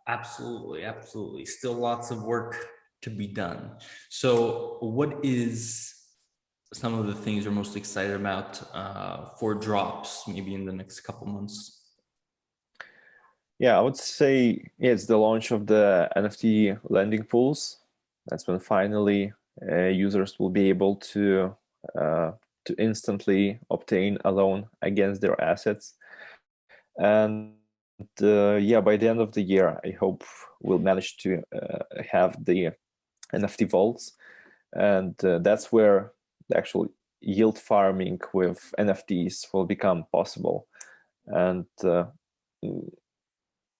Absolutely. Still lots of work to be done. So what is some of the things you're most excited about for Drops, maybe in the next couple months? Yeah, I would say it's the launch of the NFT lending pools. That's when finally users will be able to instantly obtain a loan against their assets. And by the end of the year, I hope we'll manage to have the NFT vaults, and that's where actually yield farming with NFTs will become possible. And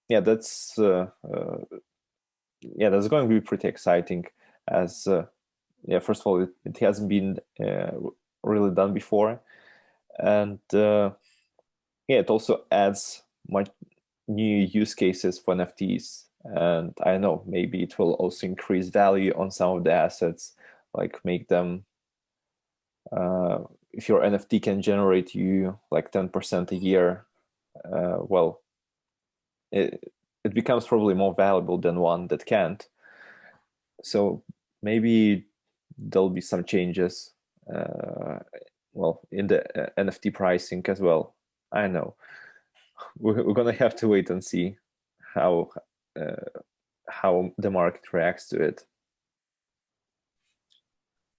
yeah, that's going to be pretty exciting, as yeah, first of all, it hasn't been really done before, and yeah, it also adds much new use cases for NFTs. And I don't know, maybe it will also increase value on some of the assets, like make them, if your NFT can generate you like 10% a year, well, it becomes probably more valuable than one that can't. So maybe there'll be some changes, well, in the NFT pricing as well. I know we're gonna have to wait and see how the market reacts to it.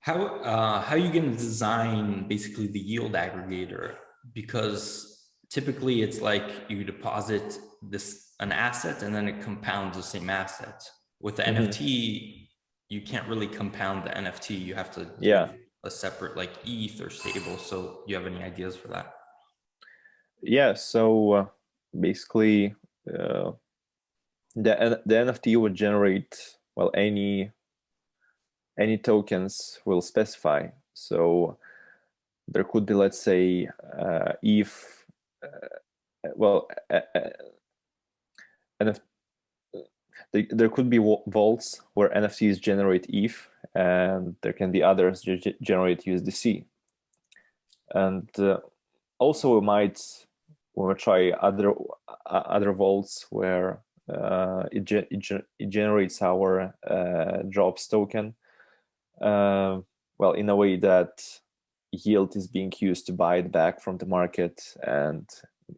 How are you going to design basically the yield aggregator? Because typically it's like you deposit an asset and then it compounds the same asset. With the NFT, you can't really compound the NFT. You have to do a separate like ETH or stable. So you have any ideas for that? Yeah, so basically the NFT would generate, well, any tokens will specify. So there could be, let's say, if well, there could be vaults where NFTs generate ETH, and there can be others that generate USDC. And also we might try other vaults where it generates our Drops token, well, in a way that yield is being used to buy it back from the market, and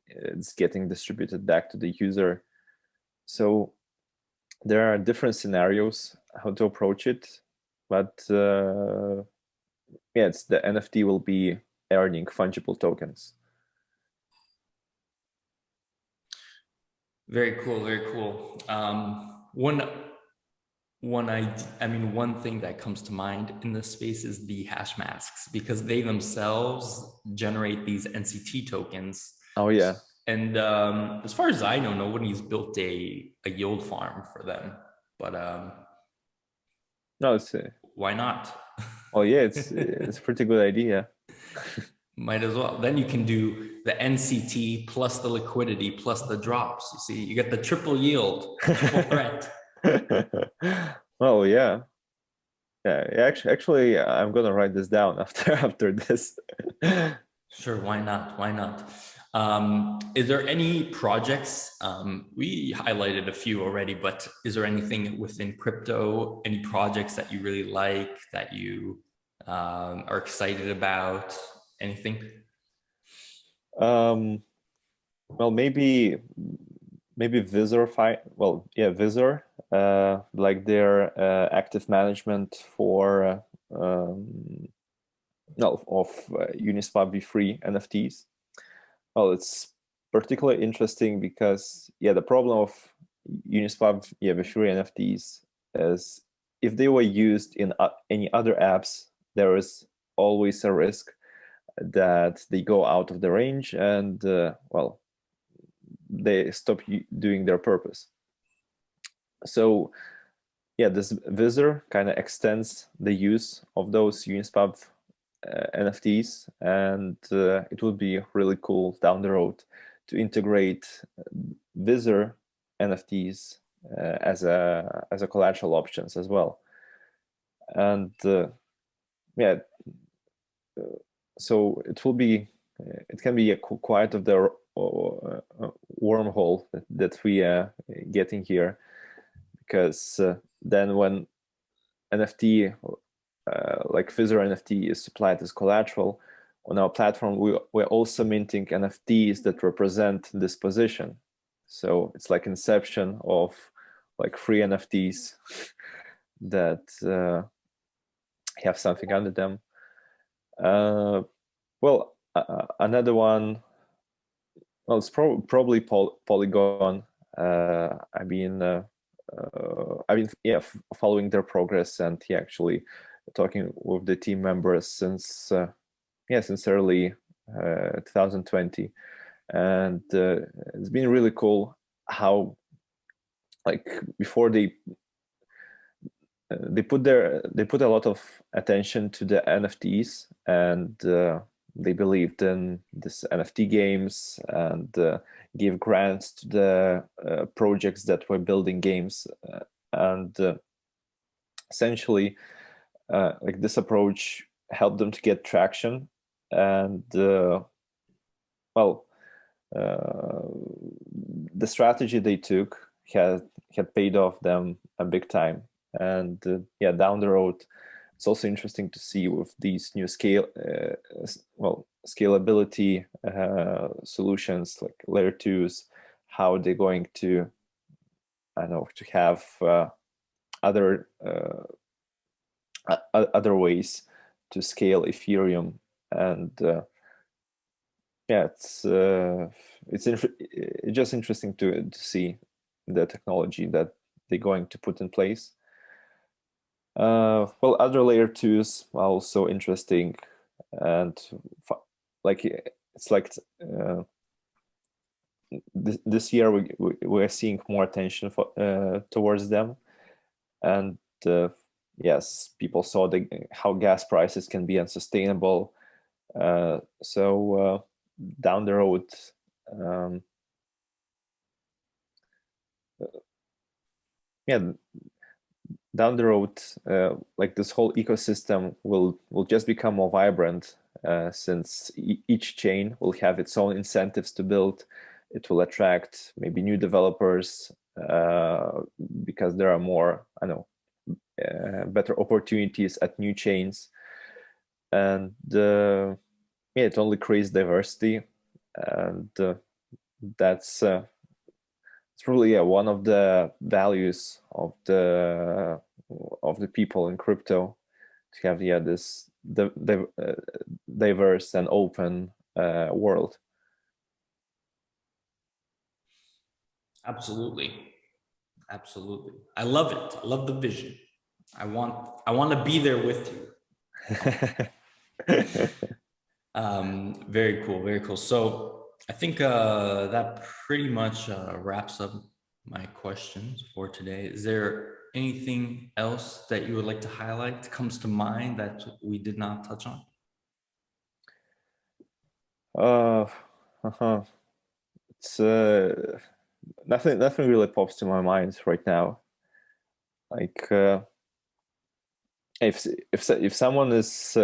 it's getting distributed back to the user. So there are different scenarios how to approach it, but yeah, it's the NFT will be earning fungible tokens. Very cool, very cool. One thing that comes to mind in this space is the hash masks, because they themselves generate these NCT tokens. Oh yeah. And as far as I know, nobody's built a yield farm for them. But no, it's why not? Oh yeah, it's a pretty good idea. Might as well. Then you can do the NCT plus the liquidity plus the drops. You see, you get the triple yield, triple threat. Oh yeah. Yeah, actually, I'm gonna write this down after this. Sure, why not? Why not? Is there any projects? We highlighted a few already, but is there anything within crypto, any projects that you really like, that you are excited about? Anything? Well, maybe Visor. Well, yeah, Visor. Like their active management for of Uniswap v3 NFTs. Well, it's particularly interesting because, yeah, the problem of Uniswap v3 NFTs is if they were used in any other apps, there is always a risk that they go out of the range and well, they stop doing their purpose. So yeah, this Visor kind of extends the use of those Uniswap NFTs, and it would be really cool down the road to integrate Visor NFTs as a collateral options as well. And yeah, so it can be quite of the wormhole that we are getting here, because then when NFT like Visor NFT is supplied as collateral on our platform, we're also minting NFTs that represent this position. So it's like inception of like free NFTs that have something under them. Well, another one, well, it's probably Polygon. I've been following their progress, and actually talking with the team members since since early 2020, and it's been really cool how, like, before they put a lot of attention to the NFTs, and they believed in this NFT games, and gave grants to the projects that were building games, and essentially, like, this approach helped them to get traction, and well, the strategy they took had paid off them a big time. And yeah, down the road, it's also interesting to see with these new scalability solutions like layer 2s, how they're going to, I don't know, to have other ways to scale Ethereum. And yeah, it's just interesting to see the technology that they're going to put in place. Well, other layer 2s are also interesting, and like, it's like this year we're seeing more attention towards them, and yes, people saw how gas prices can be unsustainable. So down the road, yeah, down the road, like, this whole ecosystem will just become more vibrant, since each chain will have its own incentives to build. It will attract maybe new developers, because there are more, I know, better opportunities at new chains, and yeah, it only creates diversity, and that's it's really one of the values of the people in crypto, to have this diverse and open world. Absolutely. Absolutely. I love it. I love the vision. I want to be there with you. Very cool. Very cool. So I think that pretty much wraps up my questions for today. Is there anything else that you would like to highlight, comes to mind, that we did not touch on? It's nothing really pops to my mind right now. Like, if someone is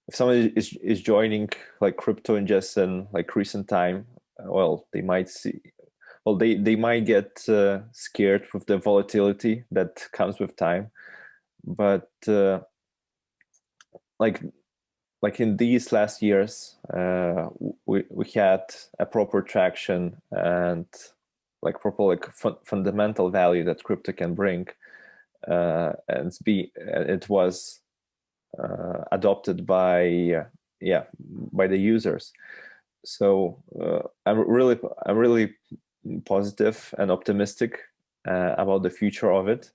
if someone is joining, like, crypto in just in, like, recent time, well, they might see, well, they might get scared with the volatility that comes with time, but like in these last years, we had a proper traction, and like proper, like, fundamental value that crypto can bring, and it was adopted by by the users. So I'm really positive and optimistic about the future of it.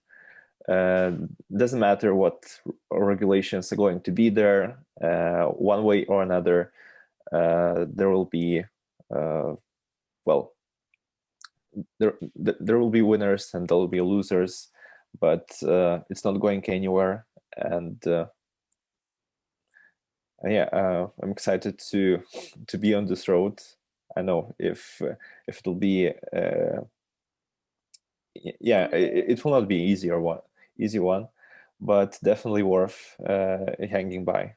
Doesn't matter what regulations are going to be there, one way or another. There will be well, there will be winners and there will be losers, but it's not going anywhere. And yeah, I'm excited to be on this road. I know if it'll be yeah, it will not be easy one, but definitely worth hanging by.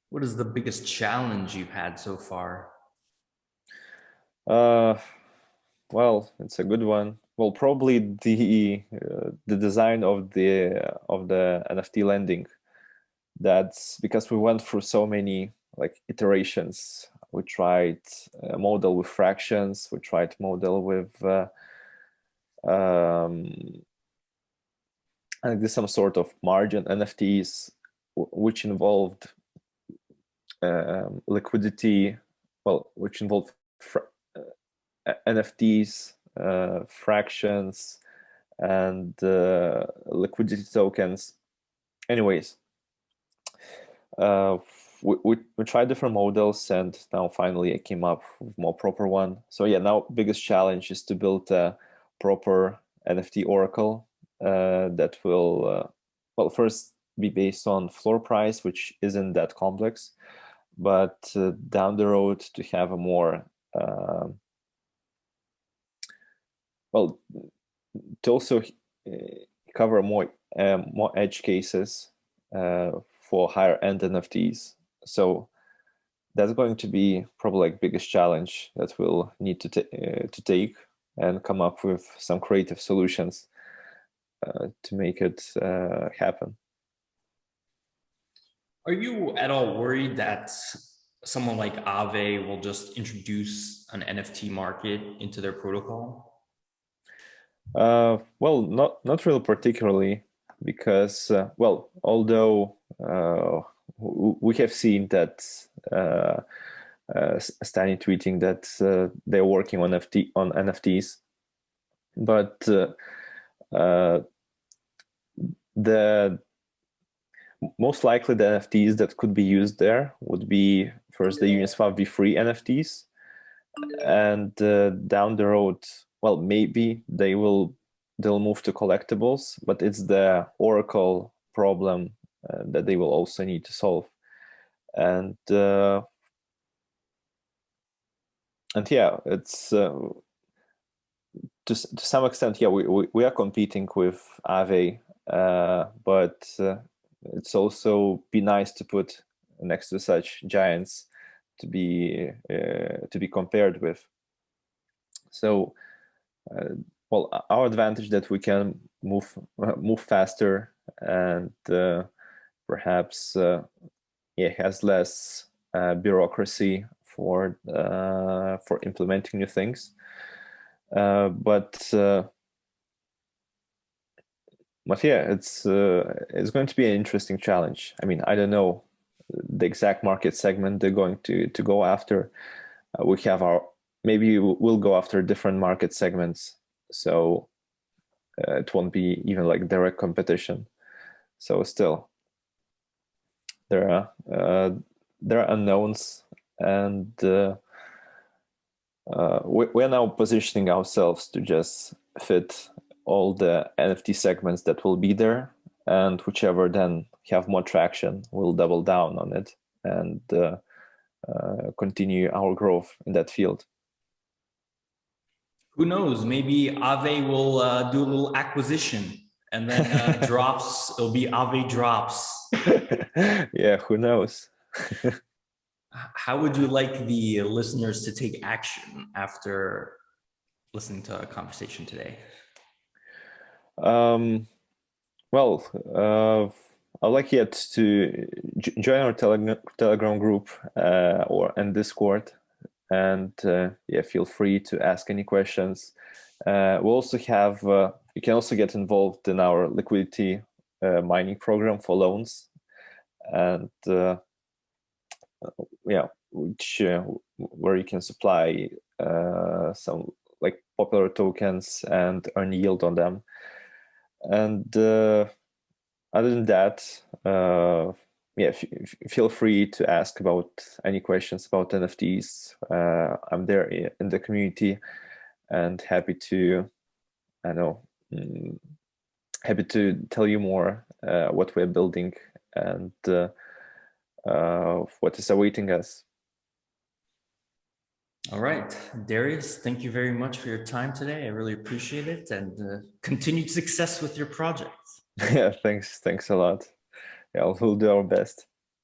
What is the biggest challenge you've had so far? Well, it's a good one. Well, probably the design of the NFT lending. That's because we went through so many, like, iterations. We tried model with fractions. We tried model with I think there's some sort of margin NFTs, which involved liquidity. Well, which involved NFTs, fractions, and liquidity tokens. anyways, we tried different models, and now finally I came up with more proper one. So yeah, now biggest challenge is to build a proper NFT oracle that will, well, first be based on floor price, which isn't that complex, but down the road to have a more, well, to also cover more edge cases for higher end NFTs. So that's going to be probably like biggest challenge that we'll need to take and come up with some creative solutions to make it happen. Are you at all worried that someone like Aave will just introduce an NFT market into their protocol? Well, not really particularly, because well, although we have seen that Stani tweeting that they're working on NFTs, but the most likely the NFTs that could be used there would be first the Uniswap V3 NFTs, and down the road, well, maybe they'll move to collectibles, but it's the Oracle problem that they will also need to solve. And yeah, it's to some extent, yeah, we are competing with Aave, but it's also be nice to put next to such giants to be compared with. So, well, our advantage that we can move faster, and perhaps yeah, has less bureaucracy for implementing new things. But yeah, it's going to be an interesting challenge. I mean, I don't know the exact market segment they're going to go after. We have maybe we'll go after different market segments, so it won't be even like direct competition. So still, there are unknowns, and we're now positioning ourselves to just fit all the NFT segments that will be there, and whichever then have more traction, we'll double down on it and continue our growth in that field. Who knows? Maybe Aave will do a little acquisition, and then Drops. It'll be Aave Drops. Yeah, who knows? How would you like the listeners to take action after listening to our conversation today? Well, I'd like you to join our Telegram group and Discord, and yeah, feel free to ask any questions. We also have you can also get involved in our liquidity mining program for loans, and yeah, which where you can supply some like popular tokens and earn yield on them. And other than that, yeah, feel free to ask about any questions about NFTs. I'm there in the community, and happy to, I know, happy to tell you more what we're building and what is awaiting us. All right, Darius, thank you very much for your time today. I really appreciate it, and continued success with your project. Yeah, thanks a lot. Yeah, we'll do our best.